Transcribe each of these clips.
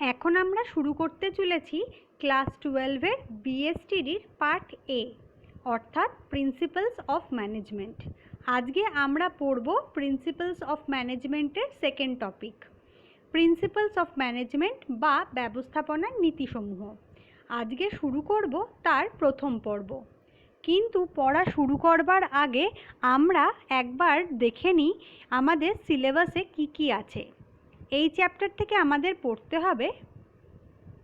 এখন আমরা শুরু করতে চলেছি ক্লাস 12-এর বিএসটিডির পার্ট এ, অর্থাৎ প্রিন্সিপালস অফ ম্যানেজমেন্ট। আজকে আমরা পড়ব প্রিন্সিপালস অফ ম্যানেজমেন্টের second topic, principles of management বা ব্যবস্থাপনার নীতিসমূহ। আজকে শুরু করব তার প্রথম পর্ব। কিন্তু পড়া শুরু করবার আগে আমরা একবার দেখে নিই আমাদের সিলেবাসে কি আছে। এই চ্যাপ্টার থেকে আমাদের পড়তে হবে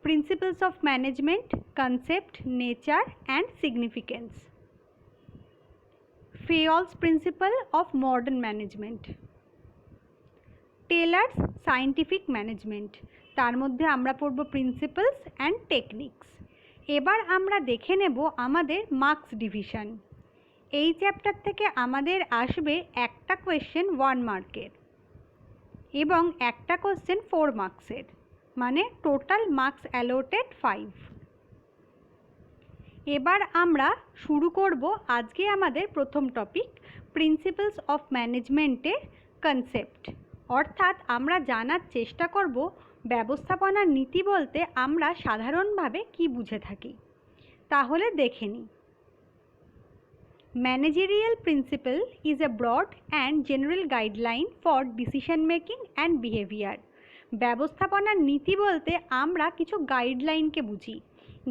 principles of management, concept, nature and significance, Fayol's principle of modern management, Taylor's scientific management. তার মধ্যে আমরা পড়ব প্রিন্সিপালস অ্যান্ড টেকনিক্স। এবার আমরা দেখে নেব আমাদের মার্কস ডিভিশন। এই চ্যাপ্টার থেকে আমাদের আসবে একটা কোয়েশ্চেন 1 মার্কের এবং একটা কোশ্চেন 4 মার্কসের, মানে টোটাল মার্কস অ্যালোটেড 5। এবার আমরা শুরু করব আজকে আমাদের প্রথম টপিক, প্রিন্সিপালস অফ ম্যানেজমেন্টের কনসেপ্ট। অর্থাৎ আমরা জানার চেষ্টা করব ব্যবস্থাপনার নীতি বলতে আমরা সাধারণভাবে কি বুঝে থাকি। তাহলে দেখে নিই। Managerial principle is a broad and general guideline for decision making and behavior. ব্যবস্থাপনার নীতি বলতে আমরা কিছু গাইডলাইনকে বুঝি।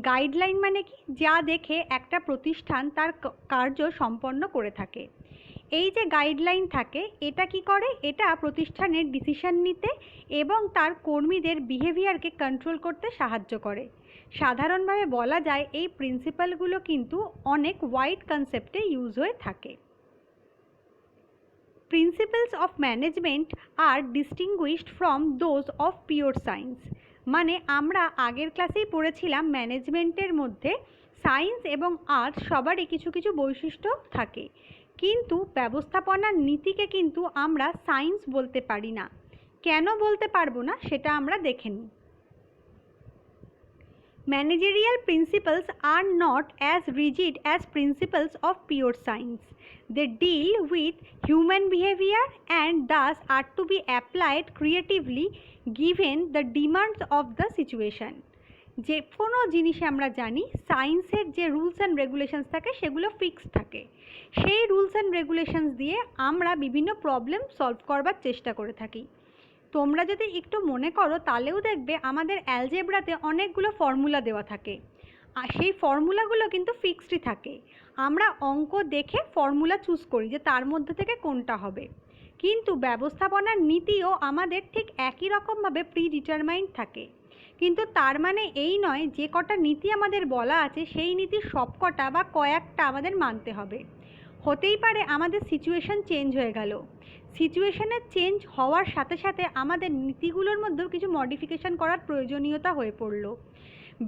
গাইডলাইন মানে কি? যা দেখে একটা প্রতিষ্ঠান তার কার্য সম্পন্ন করে থাকে। এই যে গাইডলাইন থাকে, এটা কি করে? এটা প্রতিষ্ঠানের ডিসিশন নিতে এবং তার কর্মীদের বিহেভিয়ারকে কন্ট্রোল করতে সাহায্য করে। সাধারণভাবে বলা যায় এই প্রিন্সিপালগুলো কিন্তু অনেক ওয়াইড কনসেপ্টে ইউজ হয়ে থাকে। প্রিন্সিপালস অফ ম্যানেজমেন্ট আর distinguished from those of pure science. মানে আমরা আগের ক্লাসেই পড়েছিলাম ম্যানেজমেন্টের মধ্যে সায়েন্স এবং আর্টস সবারই কিছু কিছু বৈশিষ্ট্য থাকে, কিন্তু ব্যবস্থাপনার নীতিকে কিন্তু আমরা সায়েন্স বলতে পারি না। কেন বলতে পারবো না সেটা আমরা দেখে নিই। Managerial principles are not as rigid as principles of pure science. They deal with human behavior and thus are to be applied creatively given the demands of the situation. যে কোনো জিনিসে আমরা জানি সায়েন্সের যে রুলস অ্যান্ড রেগুলেশনস থাকে সেগুলো fixed থাকে। সেই রুলস অ্যান্ড রেগুলেশনস দিয়ে আমরা বিভিন্ন প্রবলেম সলভ করবার চেষ্টা করে থাকি। তোমরা যদি একটু মনে করো তাহলেও দেখবে আমাদের অ্যালজেব্রাতে অনেকগুলো ফর্মুলা দেওয়া থাকে, আর সেই ফর্মুলাগুলো কিন্তু ফিক্সডই থাকে। আমরা অঙ্ক দেখে ফর্মুলা চুজ করি যে তার মধ্যে থেকে কোনটা হবে, কিন্তু ব্যবস্থাপনার নীতিও আমাদের ঠিক একই রকমভাবে প্রি ডিটারমাইন্ড থাকে। কিন্তু তার মানে এই নয় যে কটা নীতি আমাদের বলা আছে সেই নীতির সবকটা বা কয়েকটা আমাদের মানতে হবে। হতেই পারে আমাদের সিচুয়েশন চেঞ্জ হয়ে গেল, সিচুয়েশনের চেঞ্জ হওয়ার সাথে সাথে আমাদের নীতিগুলোর মধ্যেও কিছু মডিফিকেশন করার প্রয়োজনীয়তা হয়ে পড়ল।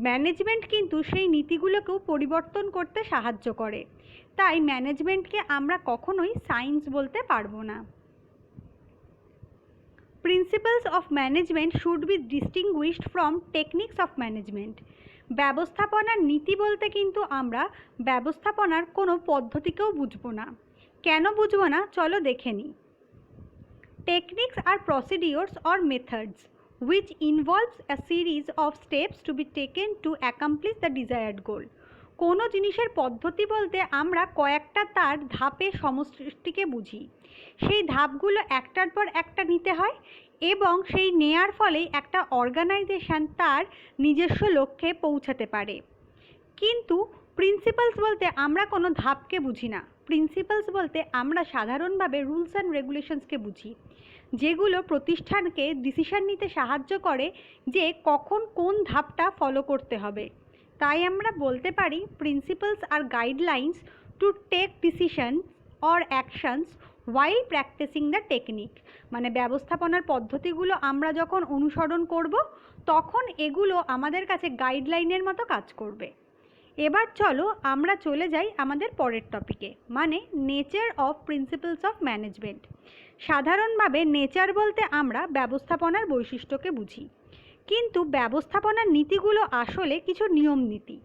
ম্যানেজমেন্ট কিন্তু সেই নীতিগুলোকেও পরিবর্তন করতে সাহায্য করে। তাই ম্যানেজমেন্টকে আমরা কখনোই সায়েন্স বলতে পারবো না। Principles of management should be distinguished from techniques of management. ব্যবস্থাপনার নীতি বলতে কিন্তু আমরা ব্যবস্থাপনার কোনো পদ্ধতিকেও বুঝবো না। কেন বুঝবো না চলো দেখে নিই। Techniques are procedures or methods which involves a series of steps to be taken to accomplish the desired goal. কোনো জিনিসের পদ্ধতি বলতে আমরা কয়েকটা তার ধাপে সমষ্টিকে বুঝি। সেই ধাপগুলো একটার পর একটা নিতে হয় এবং সেই নেয়ার ফলেই একটা অর্গানাইজেশন তার নিজস্ব লক্ষ্যে পৌঁছাতে পারে। কিন্তু প্রিন্সিপালস বলতে আমরা কোনো ধাপকে বুঝি না। প্রিন্সিপালস বলতে আমরা সাধারণভাবে রুলস অ্যান্ড রেগুলেশনসকে বুঝি, যেগুলো প্রতিষ্ঠানকে ডিসিশন নিতে সাহায্য করে যে কখন কোন ধাপটা ফলো করতে হবে। তাই আমরা বলতে পারি প্রিন্সিপালস আর guidelines to take decision or actions while practising the technique. মানে ব্যবস্থাপনার পদ্ধতিগুলো আমরা যখন অনুসরণ করব তখন এগুলো আমাদের কাছে গাইডলাইনের মতো কাজ করবে। এবার চলো আমরা চলে যাই আমাদের পরের টপিকে, মানে nature of principles of management. সাধারণভাবে নেচার বলতে আমরা ব্যবস্থাপনার বৈশিষ্ট্যকে বুঝি, কিন্তু ব্যবস্থাপনার নীতিগুলো আসলে কিছু নিয়ম নীতি,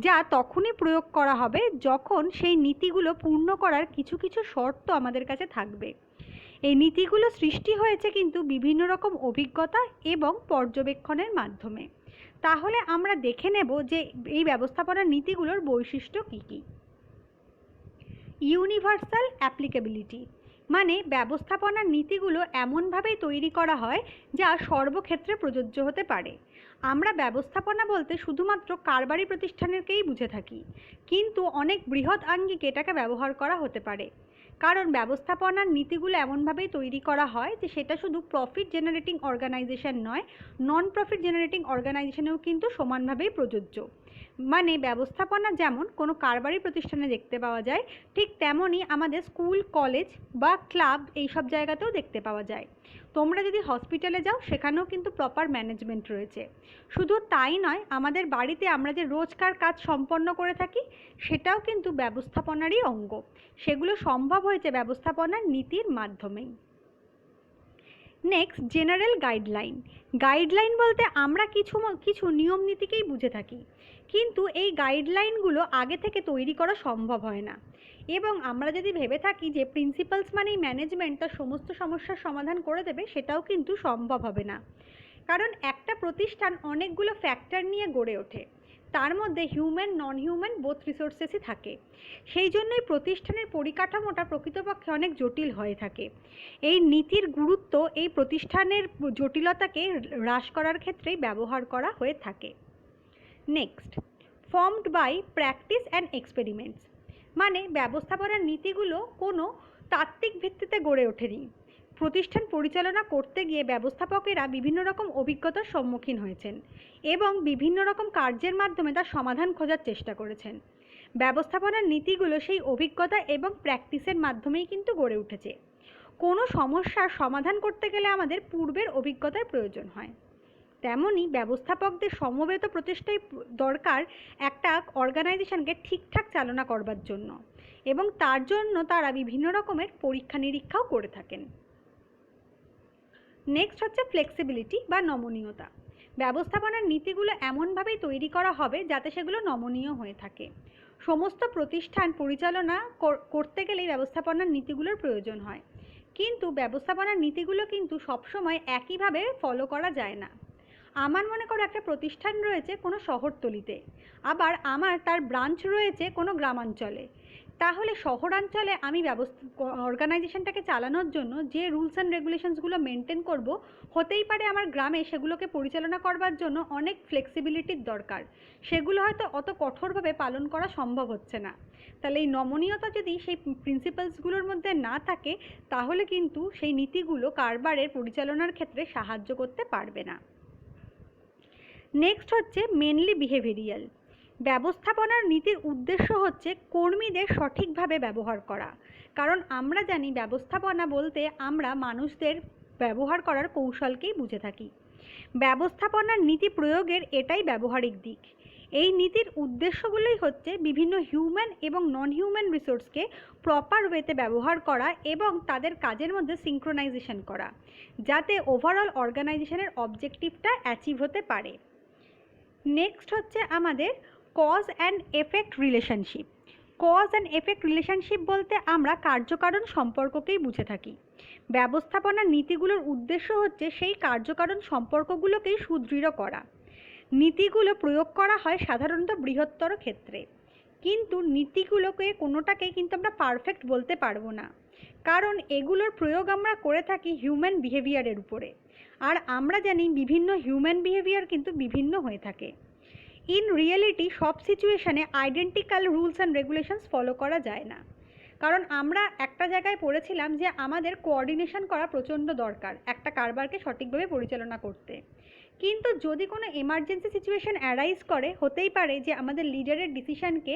যা তখনই প্রয়োগ করা হবে যখন সেই নীতিগুলো পূর্ণ করার কিছু কিছু শর্ত আমাদের কাছে থাকবে। এই নীতিগুলো সৃষ্টি হয়েছে কিন্তু বিভিন্ন রকম অভিজ্ঞতা এবং পর্যবেক্ষণের মাধ্যমে। তাহলে আমরা দেখে নেব যে এই ব্যবস্থাপনার নীতিগুলোর বৈশিষ্ট্য কী কী। ইউনিভার্সাল অ্যাপ্লিকেবিলিটি, মানে ব্যবস্থাপনার নীতিগুলো এমনভাবেই তৈরি করা হয় যা সর্বক্ষেত্রে প্রযোজ্য হতে পারে। আমরা ব্যবস্থাপনা বলতে শুধুমাত্র কারবারি প্রতিষ্ঠানেরকেই বুঝে থাকি, কিন্তু অনেক বৃহৎ আঙ্গিকে এটাকে ব্যবহার করা হতে পারে। কারণ ব্যবস্থাপনার নীতিগুলো এমনভাবেই তৈরি করা হয় যে সেটা শুধু প্রফিট জেনারেটিং অর্গানাইজেশন নয়, নন প্রফিট জেনারেটিং অর্গানাইজেশনেও কিন্তু সমানভাবেই প্রযোজ্য। মানে ব্যবস্থাপনা যেমন কোনো কারবারি প্রতিষ্ঠানে দেখতে পাওয়া যায়, ঠিক তেমনই আমাদের স্কুল, কলেজ বা ক্লাব এইসব জায়গাতেও দেখতে পাওয়া যায়। তোমরা যদি হসপিটালে যাও সেখানেও কিন্তু প্রপার ম্যানেজমেন্ট রয়েছে। শুধু তাই নয়, আমাদের বাড়িতে আমরা যে রোজকার কাজ সম্পন্ন করে থাকি সেটাও কিন্তু ব্যবস্থাপনারই অঙ্গ। সেগুলো সম্ভব হয়েছে ব্যবস্থাপনার নীতির মাধ্যমেই। Next, general guideline. গাইডলাইন বলতে আমরা কিছু নিয়ম নীতিকেই বুঝে থাকি, কিন্তু এই গাইডলাইনগুলো আগে থেকে তৈরি করা সম্ভব হয় না। এবং আমরা যদি ভেবে থাকি যে প্রিন্সিপালস মানেই ম্যানেজমেন্ট তার সমস্ত সমস্যার সমাধান করে দেবে, সেটাও কিন্তু সম্ভব হবে না। কারণ একটা প্রতিষ্ঠান অনেকগুলো ফ্যাক্টর নিয়ে গড়ে ওঠে, তার মধ্যে হিউম্যান, নন হিউম্যান বোথ রিসোর্সেসই থাকে। সেই জন্যই প্রতিষ্ঠানের পরিকাঠামোটা প্রকৃতপক্ষে অনেক জটিল হয়ে থাকে। এই নীতির গুরুত্ব এই প্রতিষ্ঠানের জটিলতাকে হ্রাস করার ক্ষেত্রেই ব্যবহার করা হয়ে থাকে। Next, formed by practice and experiments, মানে ব্যবস্থাপনার নীতিগুলো কোনো তাত্ত্বিক ভিত্তিতে গড়ে ওঠেনি। প্রতিষ্ঠান পরিচালনা করতে গিয়ে ব্যবস্থাপকেরা বিভিন্ন রকম অভিজ্ঞতার সম্মুখীন হয়েছেন এবং বিভিন্ন রকম কার্যের মাধ্যমে তার সমাধান খোঁজার চেষ্টা করেছেন। ব্যবস্থাপনার নীতিগুলো সেই অভিজ্ঞতা এবং প্র্যাকটিসের মাধ্যমেই কিন্তু গড়ে উঠেছে। কোনো সমস্যার সমাধান করতে গেলে আমাদের পূর্বের অভিজ্ঞতার প্রয়োজন হয়। তেমনই ব্যবস্থাপকদের সমবেত প্রচেষ্টাই দরকার একটা অর্গানাইজেশনকে ঠিকঠাক চালনা করবার জন্য, এবং তার জন্য তারা বিভিন্ন রকমের পরীক্ষা নিরীক্ষাও করে থাকেন। নেক্সট হচ্ছে ফ্লেক্সিবিলিটি বা নমনীয়তা। ব্যবস্থাপনার নীতিগুলো এমনভাবেই তৈরি করা হবে যাতে সেগুলো নমনীয় হয়ে থাকে। সমস্ত প্রতিষ্ঠান পরিচালনা করতে গেলেই ব্যবস্থাপনার নীতিগুলোর প্রয়োজন হয়, কিন্তু ব্যবস্থাপনার নীতিগুলো কিন্তু সবসময় একইভাবে ফলো করা যায় না। আমার মনে করো একটা প্রতিষ্ঠান রয়েছে কোনো শহরতলিতে, আবার তার ব্রাঞ্চ রয়েছে কোনো গ্রামাঞ্চলে। তাহলে শহরাঞ্চলে আমি অর্গানাইজেশনটাকে চালানোর জন্য যে রুলস অ্যান্ড রেগুলেশনসগুলো মেনটেন করব, হতেই পারে আমার গ্রামে সেগুলোকে পরিচালনা করবার জন্য অনেক ফ্লেক্সিবিলিটির দরকার। সেগুলো হয়তো অত কঠোরভাবে পালন করা সম্ভব হচ্ছে না। তাহলে এই নমনীয়তা যদি সেই প্রিন্সিপালসগুলোর মধ্যে না থাকে, তাহলে কিন্তু সেই নীতিগুলো কারবারের পরিচালনার ক্ষেত্রে সাহায্য করতে পারবে না। নেক্সট হচ্ছে মেনলি বিহেভিয়ারিয়াল। ব্যবস্থাপনার নীতির উদ্দেশ্য হচ্ছে কর্মীদের সঠিকভাবে ব্যবহার করা। কারণ আমরা জানি ব্যবস্থাপনা বলতে আমরা মানুষদের ব্যবহার করার কৌশলকেই বুঝে থাকি। ব্যবস্থাপনার নীতি প্রয়োগের এটাই ব্যবহারিক দিক। এই নীতির উদ্দেশ্যগুলোই হচ্ছে বিভিন্ন হিউম্যান এবং নন হিউম্যান রিসোর্সকে প্রপার ওয়েতে ব্যবহার করা এবং তাদের কাজের মধ্যে সিঙ্ক্রোনাইজেশন করা, যাতে ওভারঅল অর্গানাইজেশনের অবজেক্টিভটা অ্যাচিভ হতে পারে। নেক্সট হচ্ছে আমাদের cause and effect relationship. Cause and effect relationship বলতে আমরা কার্যকারণ সম্পর্ককেই বুঝে থাকি। ব্যবস্থাপনার নীতিগুলোর উদ্দেশ্য হচ্ছে সেই কার্যকারণ সম্পর্কগুলোকেই সুদৃঢ় করা। নীতিগুলো প্রয়োগ করা হয় সাধারণত বৃহত্তর ক্ষেত্রে, কিন্তু নীতিগুলোকে কোনোটাকেই কিন্তু আমরা পারফেক্ট বলতে পারবো না, কারণ এগুলোর প্রয়োগ আমরা করে থাকি হিউম্যান বিহেভিয়ারের উপরে। আর আমরা জানি বিভিন্ন হিউম্যান বিহেভিয়ার কিন্তু বিভিন্ন হয়ে থাকে। ইন রিয়েলিটি সব সিচুয়েশানে identical rules and regulations follow করা যায় না, কারণ আমরা একটা জায়গায় পড়েছিলাম যে আমাদের কোঅর্ডিনেশন করা প্রচণ্ড দরকার একটা কারবারকে সঠিকভাবে পরিচালনা করতে। কিন্তু যদি কোনো এমার্জেন্সি সিচুয়েশান অ্যারাইজ করে, হতেই পারে যে আমাদের লিডারের ডিসিশানকে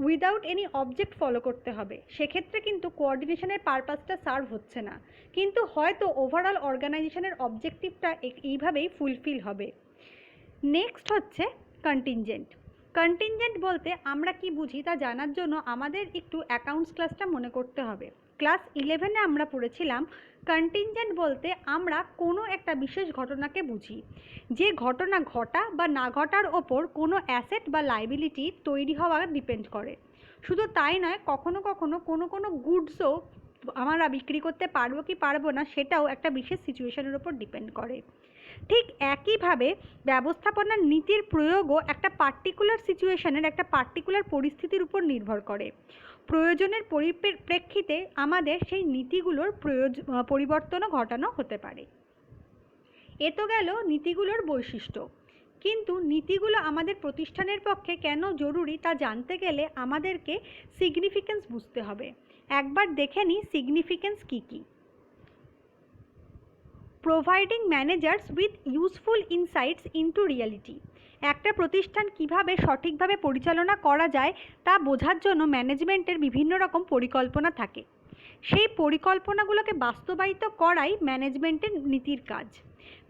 উইদাউট এনি অবজেক্ট ফলো করতে হবে, সেক্ষেত্রে কিন্তু কোঅর্ডিনেশনের পারপাসটা সার্ভ হচ্ছে না, কিন্তু হয়তো ওভারঅল অর্গানাইজেশনের অবজেক্টিভটা এইভাবেই ফুলফিল হবে। নেক্সট হচ্ছে কন্টিনজেন্ট। কন্টিনজেন্ট বলতে আমরা কি বুঝি তা জানার জন্য আমাদের একটু অ্যাকাউন্টস ক্লাসটা মনে করতে হবে। ক্লাস 11-এ আমরা পড়েছিলাম কন্টিনজেন্ট বলতে আমরা কোনো একটা বিশেষ ঘটনাকে বুঝি, যে ঘটনা ঘটা বা না ঘটার ওপর কোনো অ্যাসেট বা লাইবিলিটি তৈরি হওয়া ডিপেন্ড করে। শুধু তাই নয়, কখনো কখনো কোনো গুডসও আমরা বিক্রি করতে পারবো কি পারবো না সেটাও একটা বিশেষ সিচুয়েশনের উপর ডিপেন্ড করে। ঠিক একইভাবে ব্যবস্থাপনার নীতির প্রয়োগও একটা পার্টিকুলার সিচুয়েশনের, একটা পার্টিকুলার পরিস্থিতির উপর নির্ভর করে। প্রয়োজনের পরিপ্রেক্ষিতে আমাদের সেই নীতিগুলোর পরিবর্তনও ঘটানো হতে পারে। এ তো গেল নীতিগুলোর বৈশিষ্ট্য, কিন্তু নীতিগুলো আমাদের প্রতিষ্ঠানের পক্ষে কেন জরুরি তা জানতে গেলে আমাদেরকে সিগনিফিকেন্স বুঝতে হবে। একবার দেখে নিই সিগনিফিকেন্স কী কী। Providing managers with useful insights into reality. একটা প্রতিষ্ঠান কিভাবে সঠিকভাবে পরিচালনা করা যায় তা বোঝার জন্য ম্যানেজমেন্টের বিভিন্ন রকম পরিকল্পনা থাকে। সেই পরিকল্পনাগুলোকে বাস্তবায়িত করাই ম্যানেজমেন্টের নীতির কাজ।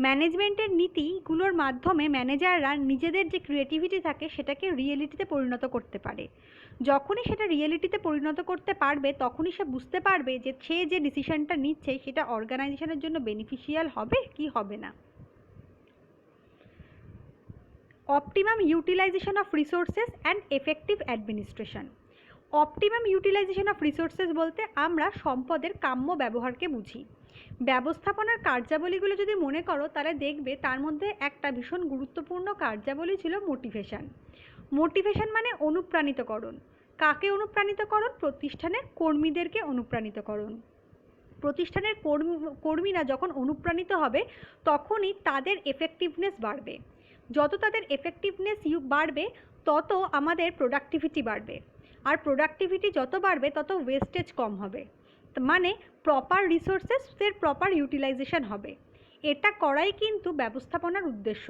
ম্যানেজমেন্টের নীতিগুলোর মাধ্যমে ম্যানেজাররা নিজেদের যে ক্রিয়েটিভিটি থাকে সেটাকে রিয়েলিটিতে পরিণত করতে পারে। যখনই সেটা রিয়েলিটিতে পরিণত করতে পারবে তখনই সে বুঝতে পারবে যে সে যে ডিসিশনটা নিচ্ছে সেটা অর্গানাইজেশনের জন্য বেনিফিশিয়াল হবে কি হবে না। Optimum utilisation of resources and effective administration. Optimum utilisation of resources বলতে আমরা সম্পদের কাম্য ব্যবহারকে বুঝি। ব্যবস্থাপনার কার্যাবলীগুলো যদি মনে করো তাহলে দেখবে তার মধ্যে একটা ভীষণ গুরুত্বপূর্ণ কার্যাবলী ছিল মোটিভেশন। মোটিভেশন মানে অনুপ্রাণিতকরণ। কাকে অনুপ্রাণিতকরণ? প্রতিষ্ঠানের কর্মীদেরকে অনুপ্রাণিতকরণ। প্রতিষ্ঠানের কর্মীরা যখন অনুপ্রাণিত হবে তখনই তাদের এফেক্টিভনেস বাড়বে। যত তাদের এফেক্টিভনেস বাড়বে তত আমাদের প্রোডাক্টিভিটি বাড়বে, আর প্রোডাক্টিভিটি যত বাড়বে তত ওয়েস্টেজ কম হবে, মানে প্রপার রিসোর্সেসের প্রপার ইউটিলাইজেশন হবে। এটা করাই কিন্তু ব্যবস্থাপনার উদ্দেশ্য,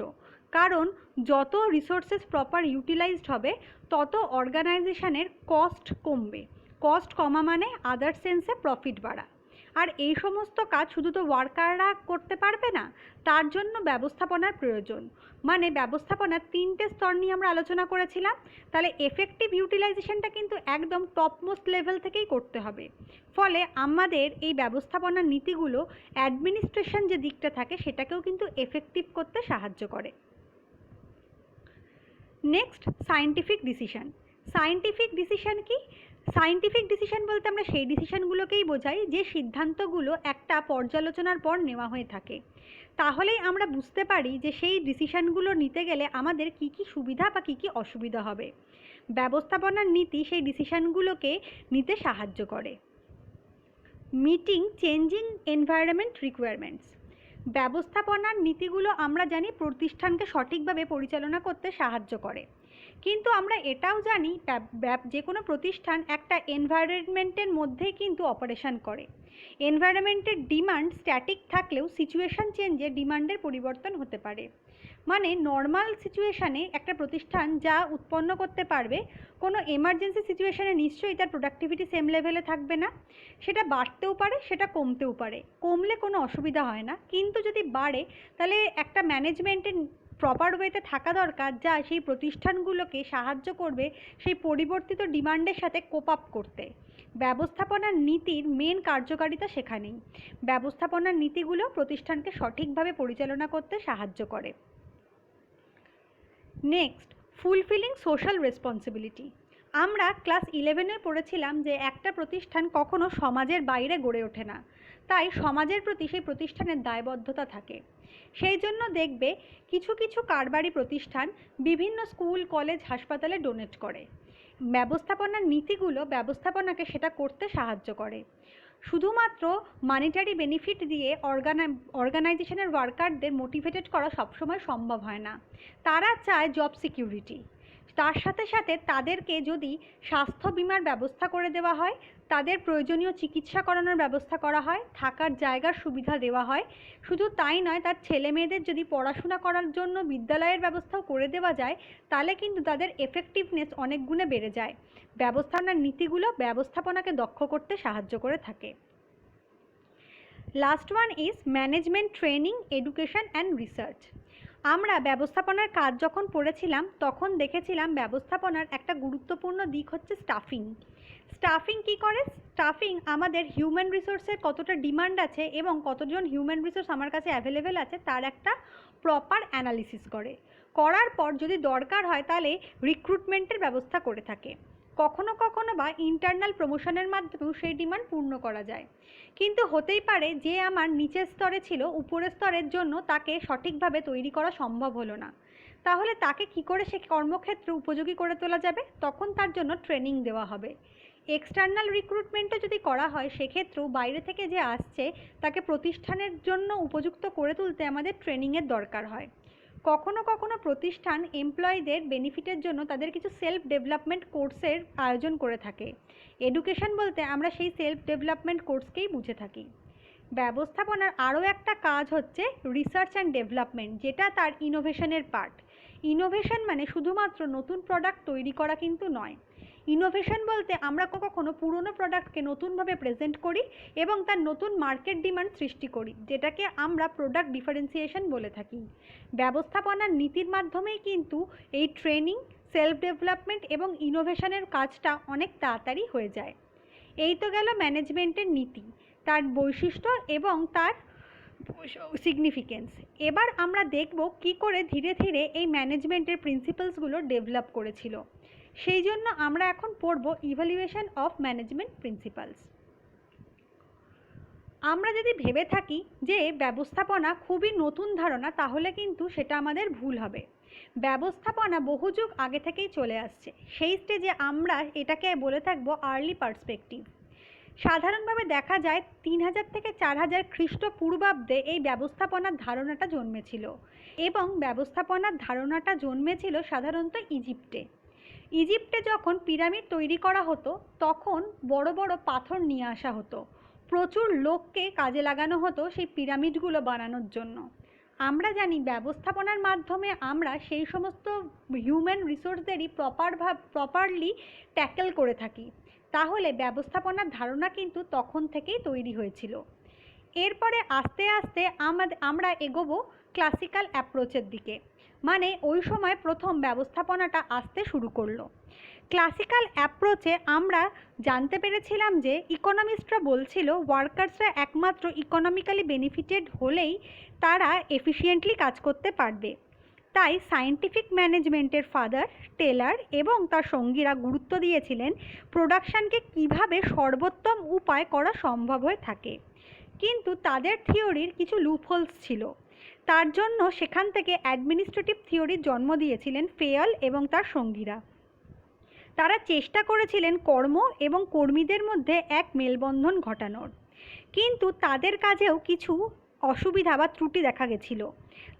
কারণ যত রিসোর্সেস প্রপার ইউটিলাইজড হবে তত অর্গানাইজেশনের কস্ট কমবে। কস্ট কমা মানে আদার সেন্সে প্রফিট বাড়া। আর এই সমস্ত কাজ শুধু তো ওয়ার্কাররা করতে পারবে না, তার জন্য ব্যবস্থাপনার প্রয়োজন। মানে ব্যবস্থাপনার 3টে স্তর নিয়ে আমরা আলোচনা করেছিলাম, তাহলে এফেক্টিভ ইউটিলাইজেশনটা কিন্তু একদম টপমোস্ট লেভেল থেকেই করতে হবে। ফলে আমাদের এই ব্যবস্থাপনার নীতিগুলো অ্যাডমিনিস্ট্রেশন যে দিকটা থাকে সেটাকেও কিন্তু এফেক্টিভ করতে সাহায্য করে। Next, scientific decision. Scientific decision কি? সায়েন্টিফিক ডিসিশন বলতে আমরা সেই ডিসিশনগুলোকেই বোঝাই যে সিদ্ধান্তগুলো একটা পর্যালোচনার পর নেওয়া হয়ে থাকে। তাহলেই আমরা বুঝতে পারি যে সেই ডিসিশনগুলো নিতে গেলে আমাদের কি কি সুবিধা বা কি কি অসুবিধা হবে। ব্যবস্থাপনার নীতি সেই ডিসিশনগুলোকে নিতে সাহায্য করে। Meeting changing environment requirements. ব্যবস্থাপনার নীতিগুলো আমরা জানি প্রতিষ্ঠানকে সঠিকভাবে পরিচালনা করতে সাহায্য করে, কিন্তু আমরা এটাও জানি যে কোনো প্রতিষ্ঠান একটা এনভায়রনমেন্টের মধ্যেই কিন্তু অপারেশন করে। এনভায়রনমেন্টের ডিমান্ড স্ট্যাটিক থাকলেও সিচুয়েশন চেঞ্জে ডিমান্ডের পরিবর্তন হতে পারে। মানে নর্মাল সিচুয়েশানে একটা প্রতিষ্ঠান যা উৎপন্ন করতে পারবে, কোনো এমার্জেন্সি সিচুয়েশানে নিশ্চয়ই তার প্রোডাক্টিভিটি সেম লেভেলে থাকবে না। সেটা বাড়তেও পারে, সেটা কমতেও পারে। কমলে কোনো অসুবিধা হয় না, কিন্তু যদি বাড়ে তাহলে একটা ম্যানেজমেন্টের প্রপার ওয়েতে থাকা দরকার যা সেই প্রতিষ্ঠানগুলোকে সাহায্য করবে সেই পরিবর্তিত ডিমান্ডের সাথে কোপ আপ করতে। ব্যবস্থাপনার নীতির মেন কার্যকারিতা সেখানেই। ব্যবস্থাপনার নীতিগুলো প্রতিষ্ঠানকে সঠিকভাবে পরিচালনা করতে সাহায্য করে। Next, fulfilling social responsibility. আমরা ক্লাস 11-এ পড়েছিলাম যে একটা প্রতিষ্ঠান কখনো সমাজের বাইরে গড়ে ওঠে না, তাই সমাজের প্রতি সেই প্রতিষ্ঠানের দায়বদ্ধতা থাকে। সেই জন্য দেখবে কিছু কিছু কারবারি প্রতিষ্ঠান বিভিন্ন স্কুল, কলেজ, হাসপাতালে ডোনেট করে। ব্যবস্থাপনার নীতিগুলো ব্যবস্থাপনাকে সেটা করতে সাহায্য করে। শুধুমাত্র মানিটারি বেনিফিট দিয়ে অর্গানাইজেশনের ওয়ার্কারদের মোটিভেটেড করা সবসময় সম্ভব হয় না। তারা চায় জব সিকিউরিটি। তার সাথে সাথে তাদেরকে যদি স্বাস্থ্য বিমার ব্যবস্থা করে দেওয়া হয়, তাদের প্রয়োজনীয় চিকিৎসা করানোর ব্যবস্থা করা হয়, থাকার জায়গার সুবিধা দেওয়া হয়, শুধু তাই নয়, তার ছেলে মেয়েদের যদি পড়াশোনা করার জন্য বিদ্যালয়ের ব্যবস্থাও করে দেওয়া যায়, তাহলে কিন্তু তাদের এফেক্টিভনেস অনেক গুণে বেড়ে যায়। ব্যবস্থাপনার নীতিগুলো ব্যবস্থাপনাকে দক্ষ করতে সাহায্য করে থাকে। Last one is management training, education and research. আমরা ব্যবস্থাপনার কাজ যখন পড়েছিলাম তখন দেখেছিলাম ব্যবস্থাপনার একটা গুরুত্বপূর্ণ দিক হচ্ছে স্টাফিং। স্টাফিং কী করে? স্টাফিং আমাদের হিউম্যান রিসোর্সের কতটা ডিমান্ড আছে এবং কতজন হিউম্যান রিসোর্স আমার কাছে অ্যাভেলেবেল আছে তার একটা প্রপার অ্যানালিসিস করে। করার পর যদি দরকার হয় তাহলে রিক্রুটমেন্টের ব্যবস্থা করে থাকে। কখনো কখনো বা ইন্টারনাল প্রমোশনের মাধ্যমেও সেই ডিমান্ড পূর্ণ করা যায়। কিন্তু হতেই পারে যে আমার নিচের স্তরে ছিল, উপরের স্তরের জন্য তাকে সঠিকভাবে তৈরি করা সম্ভব হলো না। তাহলে তাকে কি করে সে কর্মক্ষেত্রে উপযোগী করে তোলা যাবে? তখন তার জন্য ট্রেনিং দেওয়া হবে। এক্সটার্নাল রিক্রুটমেন্টও যদি করা হয়, সেক্ষেত্রেও বাইরে থেকে যে আসছে তাকে প্রতিষ্ঠানের জন্য উপযুক্ত করে তুলতে আমাদের ট্রেনিংয়ের দরকার হয়। কখনো কখনো প্রতিষ্ঠান এমপ্লয়ীদের বেনিফিটের জন্য তাদের কিছু সেলফ ডেভেলপমেন্ট কোর্সের আয়োজন করে থাকে। এডুকেশন বলতে আমরা সেই সেলফ ডেভেলপমেন্ট কোর্সকেই বুঝে থাকি। ব্যবস্থাপনার আরও একটা কাজ হচ্ছে রিসার্চ অ্যান্ড ডেভেলপমেন্ট, যেটা তার ইনোভেশনের পার্ট। ইনোভেশন মানে শুধুমাত্র নতুন প্রোডাক্ট তৈরি করা কিন্তু নয়। ইনোভেশন বলতে আমরা কখনো পুরনো প্রোডাক্টকে নতুনভাবে প্রেজেন্ট করি এবং তার নতুন মার্কেট ডিমান্ড সৃষ্টি করি, যেটাকে আমরা প্রোডাক্ট ডিফারেন্সিয়েশন বলে থাকি। ব্যবস্থাপনার নীতির মাধ্যমেই কিন্তু এই ট্রেনিং, সেলফ ডেভেলপমেন্ট এবং ইনোভেশনের কাজটা অনেক তাড়াতাড়ি হয়ে যায়। এই তো গেল ম্যানেজমেন্টের নীতি, তার বৈশিষ্ট্য এবং তার সিগনিফিকেন্স। এবার আমরা দেখব কি করে ধীরে ধীরে এই ম্যানেজমেন্টের প্রিন্সিপালসগুলো ডেভেলপ করেছিল। সেই জন্য আমরা এখন পড়ব ইভ্যালুয়েশন অফ ম্যানেজমেন্ট প্রিন্সিপালস। আমরা যদি ভেবে থাকি যে ব্যবস্থাপনা খুবই নতুন ধারণা, তাহলে কিন্তু সেটা আমাদের ভুল হবে। ব্যবস্থাপনা বহু যুগ আগে থেকেই চলে আসছে। সেই স্টেজে আমরা এটাকে বলে থাকবো আর্লি পার্সপেক্টিভ। সাধারণভাবে দেখা যায় 3000 থেকে 4000 খ্রিস্টপূর্বাব্দে এই ব্যবস্থাপনার ধারণাটা জন্মেছিল, এবং ব্যবস্থাপনার ধারণাটা জন্মেছিল সাধারণত ইজিপ্টে। ইজিপ্টে যখন পিরামিড তৈরি করা হতো, তখন বড় বড় পাথর নিয়ে আসা হতো, প্রচুর লোককে কাজে লাগানো হতো সেই পিরামিডগুলো বানানোর জন্য। আমরা জানি ব্যবস্থাপনার মাধ্যমে আমরা সেই সমস্ত হিউম্যান রিসোর্সদেরই প্রপারলি ট্যাকেল করে থাকি। তাহলে ব্যবস্থাপনার ধারণা কিন্তু তখন থেকেই তৈরি হয়েছিল। এরপরে আস্তে আস্তে আমরা এগোবো ক্লাসিক্যাল অ্যাপ্রোচের দিকে, মানে ওই সময় প্রথম ব্যবস্থাপনাটা আসতে শুরু করলো। ক্লাসিক্যাল অ্যাপ্রোচে আমরা জানতে পেরেছিলাম যে ইকোনমিস্টরা বলছিল ওয়ার্কার্সরা একমাত্র ইকোনমিক্যালি বেনিফিটেড হলেই তারা এফিশিয়েন্টলি কাজ করতে পারবে। তাই সায়েন্টিফিক ম্যানেজমেন্টের ফাদার টেলার এবং তার সঙ্গীরা গুরুত্ব দিয়েছিলেন প্রোডাকশানকে কিভাবে সর্বোত্তম উপায় করা সম্ভব হয়ে থাকে। কিন্তু তাদের থিওরির কিছু লুপহোলস ছিল। তার জন্য সেখান থেকে অ্যাডমিনিস্ট্রেটিভ থিওরির জন্ম দিয়েছিলেন ফেয়াল এবং তার সঙ্গীরা। তারা চেষ্টা করেছিলেন কর্ম এবং কর্মীদের মধ্যে এক মেলবন্ধন ঘটানোর, কিন্তু তাদের কাজেও কিছু অসুবিধা বা ত্রুটি দেখা গেছিল।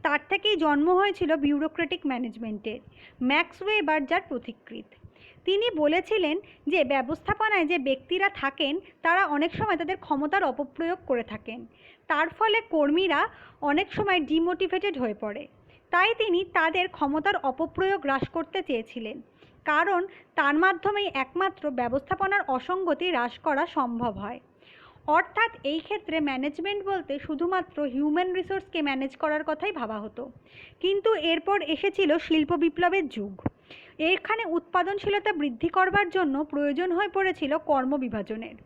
তার থেকেই জন্ম হয়েছিল বিউরোক্রেটিক ম্যানেজমেন্টের, ম্যাক্স ওয়েবার যার পথিকৃৎ। তিনি বলেছিলেন যে ব্যবস্থাপনায় যে ব্যক্তিরা থাকেন তারা অনেক সময় তাদের ক্ষমতার অপপ্রয়োগ করে থাকেন, তার ফলে কর্মীরা অনেক সময় ডিমোটিভেটেড হয়ে পড়ে। তাই তিনি তাদের ক্ষমতার অপপ্রয়োগ হ্রাস করতে চেয়েছিলেন, কারণ তার মাধ্যমেই একমাত্র ব্যবস্থাপনার অসঙ্গতি হ্রাস করা সম্ভব হয়। অর্থাৎ এই ক্ষেত্রে ম্যানেজমেন্ট বলতে শুধুমাত্র হিউম্যান রিসোর্সকে ম্যানেজ করার কথাই ভাবা হতো। কিন্তু এরপর এসেছিল শিল্প বিপ্লবের যুগ। এখানে উৎপাদনশীলতা বৃদ্ধি করবার জন্য প্রয়োজন হয়ে পড়েছিল কর্মবিভাজনের,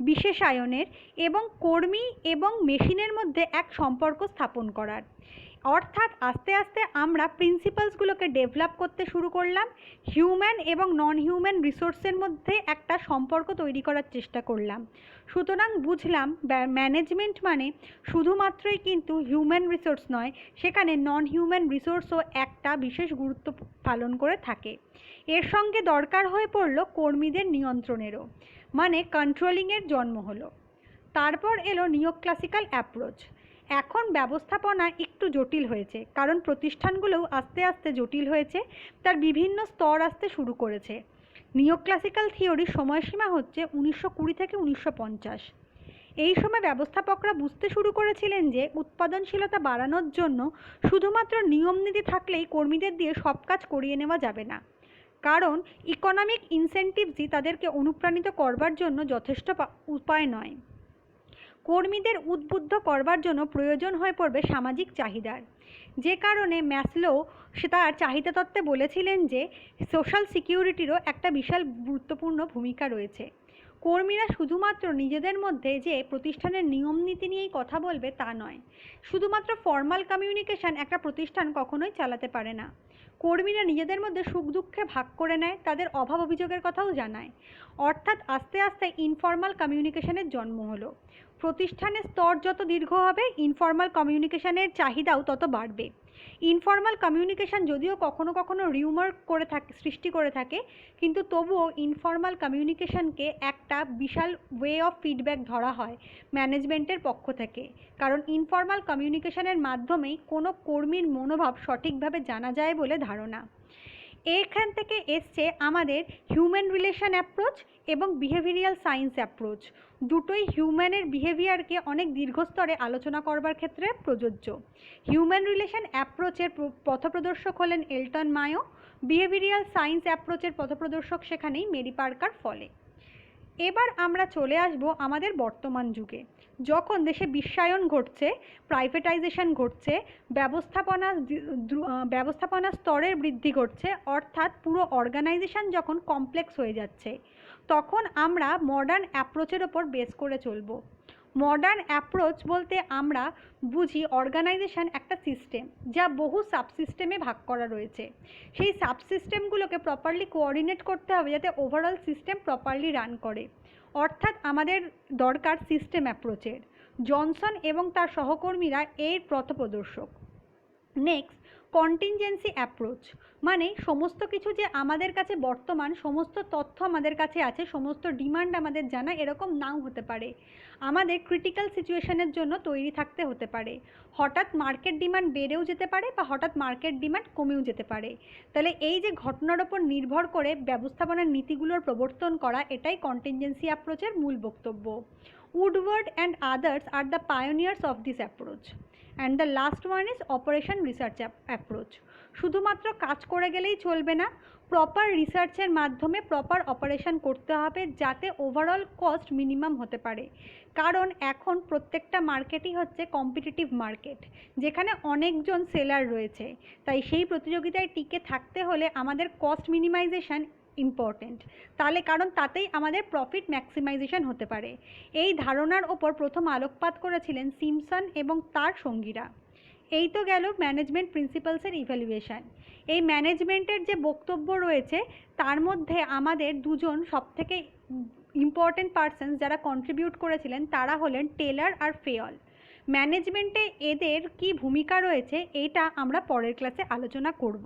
বিশেষায়নের এবং কর্মী এবং মেশিনের মধ্যে এক সম্পর্ক স্থাপন করার। অর্থাৎ আস্তে আস্তে আমরা প্রিন্সিপালসগুলোকে ডেভেলপ করতে শুরু করলাম, হিউম্যান এবং নন হিউম্যান রিসোর্সের মধ্যে একটা সম্পর্ক তৈরি করার চেষ্টা করলাম। সুতরাং বুঝলাম ম্যানেজমেন্ট মানে শুধুমাত্রই কিন্তু হিউম্যান রিসোর্স নয়, সেখানে নন হিউম্যান রিসোর্সও একটা বিশেষ গুরুত্ব পালন করে থাকে। এর সঙ্গে দরকার হয়ে পড়লো কর্মীদের নিয়ন্ত্রণেরও, মানে কন্ট্রোলিংয়ের জন্ম হলো। তারপর এলো নিও ক্লাসিক্যাল অ্যাপ্রোচ। এখন ব্যবস্থাপনা একটু জটিল হয়েছে, কারণ প্রতিষ্ঠানগুলোও আস্তে আস্তে জটিল হয়েছে, তার বিভিন্ন স্তর আসতে শুরু করেছে। নিও ক্লাসিক্যাল থিওরির সময়সীমা হচ্ছে 1920 থেকে 1950। এই সময় ব্যবস্থাপকরা বুঝতে শুরু করেছিলেন যে উৎপাদনশীলতা বাড়ানোর জন্য শুধুমাত্র নিয়মনীতি থাকলেই কর্মীদের দিয়ে সব কাজ করিয়ে নেওয়া যাবে না, কারণ ইকোনমিক ইনসেন্টিভসই তাদেরকে অনুপ্রাণিত করবার জন্য যথেষ্ট উপায় নয়। কর্মীদের উদ্বুদ্ধ করবার জন্য প্রয়োজন হয়ে পড়বে সামাজিক চাহিদার, যে কারণে ম্যাসলো তার চাহিদা তত্ত্বে বলেছিলেন যে সোশ্যাল সিকিউরিটিরও একটা বিশাল গুরুত্বপূর্ণ ভূমিকা রয়েছে। কর্মীরা শুধুমাত্র নিজেদের মধ্যে যে প্রতিষ্ঠানের নিয়ম নীতি নিয়েই কথা বলবে তা নয়। শুধুমাত্র ফর্মাল কমিউনিকেশন একটা প্রতিষ্ঠান কখনোই চালাতে পারে না। কর্মীরা নিজেদের মধ্যে সুখ দুঃখে ভাগ করে নেয়, তাদের অভাব অভিযোগের কথাও জানায়। অর্থাৎ আস্তে আস্তে ইনফর্মাল কমিউনিকেশনের জন্ম হলো। প্রতিষ্ঠানের স্তর যত দীর্ঘ হবে, ইনফর্মাল কমিউনিকেশনের চাহিদাও তত বাড়বে। ইনফর্মাল কমিউনিকেশন যদিও কখনো কখনো রিউমার সৃষ্টি করে থাকে, কিন্তু তবুও ইনফর্মাল কমিউনিকেশনকে একটা বিশাল ওয়ে অফ ফিডব্যাক ধরা হয় ম্যানেজমেন্টের পক্ষ থেকে। কারণ ইনফর্মাল কমিউনিকেশনের মাধ্যমেই কোনো কর্মীর মনোভাব সঠিকভাবে জানা যায় বলে ধারণা। এখান থেকে এসছে আমাদের হিউম্যান রিলেশন অ্যাপ্রোচ এবং বিহেভিয়ারাল সায়েন্স অ্যাপ্রোচ। দুটোই হিউম্যানের বিহেভিয়ারকে অনেক দীর্ঘস্তরে আলোচনা করবার ক্ষেত্রে প্রযোজ্য। হিউম্যান রিলেশন অ্যাপ্রোচের পথপ্রদর্শক হলেন এলটন মায়ো, বিহেভিয়ারাল সায়েন্স অ্যাপ্রোচের পথপ্রদর্শক সেখানেই মেরি পার্কার ফলে। এবার আমরা চলে আসব আমাদের বর্তমান যুগে, যখন দেশে বিশ্বায়ন ঘটছে, প্রাইভেটাইজেশন ঘটছে, ব্যবস্থাপনা স্তরের বৃদ্ধি ঘটছে, অর্থাৎ পুরো অর্গানাইজেশন যখন কমপ্লেক্স হয়ে যাচ্ছে, তখন আমরা মডার্ন অ্যাপ্রোচের ওপর বেস করে চলব। মডার্ন অ্যাপ্রোচ বলতে আমরা বুঝি অর্গানাইজেশন একটা সিস্টেম, যা বহু সাবসিস্টেমে ভাগ করা রয়েছে। সেই সাবসিস্টেমগুলোকে প্রপারলি কোঅর্ডিনেট করতে হবে যাতে ওভারঅল সিস্টেম প্রপারলি রান করে। অর্থাৎ আমাদের দরকার সিস্টেম অ্যাপ্রোচের। জনসন এবং তার সহকর্মীরা এর পথপ্রদর্শক। নেক্সট, কন্টিনজেন্সি অ্যাপ্রোচ, মানে সমস্ত কিছু যে আমাদের কাছে বর্তমান সমস্ত তথ্য আমাদের কাছে আছে, সমস্ত ডিমান্ড আমাদের জানা এরকম নাও হতে পারে। আমাদের ক্রিটিক্যাল সিচুয়েশনের জন্য তৈরি থাকতে হতে পারে। হঠাৎ মার্কেট ডিমান্ড বেড়েও যেতে পারে বা হঠাৎ মার্কেট ডিমান্ড কমেও যেতে পারে। তাহলে এই যে ঘটনার ওপর নির্ভর করে ব্যবস্থাপনার নীতিগুলোর প্রবর্তন করা, এটাই কন্টিনজেন্সি অ্যাপ্রোচের মূল বক্তব্য। Woodward and others are the pioneers of this approach. And the last one is operation research approach. শুধুমাত্র কাজ করে গেলেই চলবে না, প্রপার রিসার্চের মাধ্যমে প্রপার অপারেশন করতে হবে যাতে ওভারঅল কস্ট মিনিমাম হতে পারে। কারণ এখন প্রত্যেকটা মার্কেটই হচ্ছে কম্পিটিটিভ মার্কেট, যেখানে অনেকজন সেলার রয়েছে। তাই সেই প্রতিযোগিতায় টিকে থাকতে হলে আমাদের কস্ট মিনিমাইজেশন ইম্পর্টেন্ট। তাহলে কারণ তাতেই আমাদের প্রফিট ম্যাক্সিমাইজেশন হতে পারে। এই ধারণার ওপর প্রথম আলোকপাত করেছিলেন সিমসন এবং তার সঙ্গীরা। এই তো গেল ম্যানেজমেন্ট প্রিন্সিপালসের ইভ্যালুয়েশন। এই ম্যানেজমেন্টের যে বক্তব্য রয়েছে তার মধ্যে আমাদের দুজন সবথেকে ইম্পর্টেন্ট পার্সন যারা কন্ট্রিবিউট করেছিলেন তারা হলেন টেলর আর ফেয়ল। ম্যানেজমেন্টে এদের কি ভূমিকা রয়েছে এটা আমরা পরের ক্লাসে আলোচনা করব।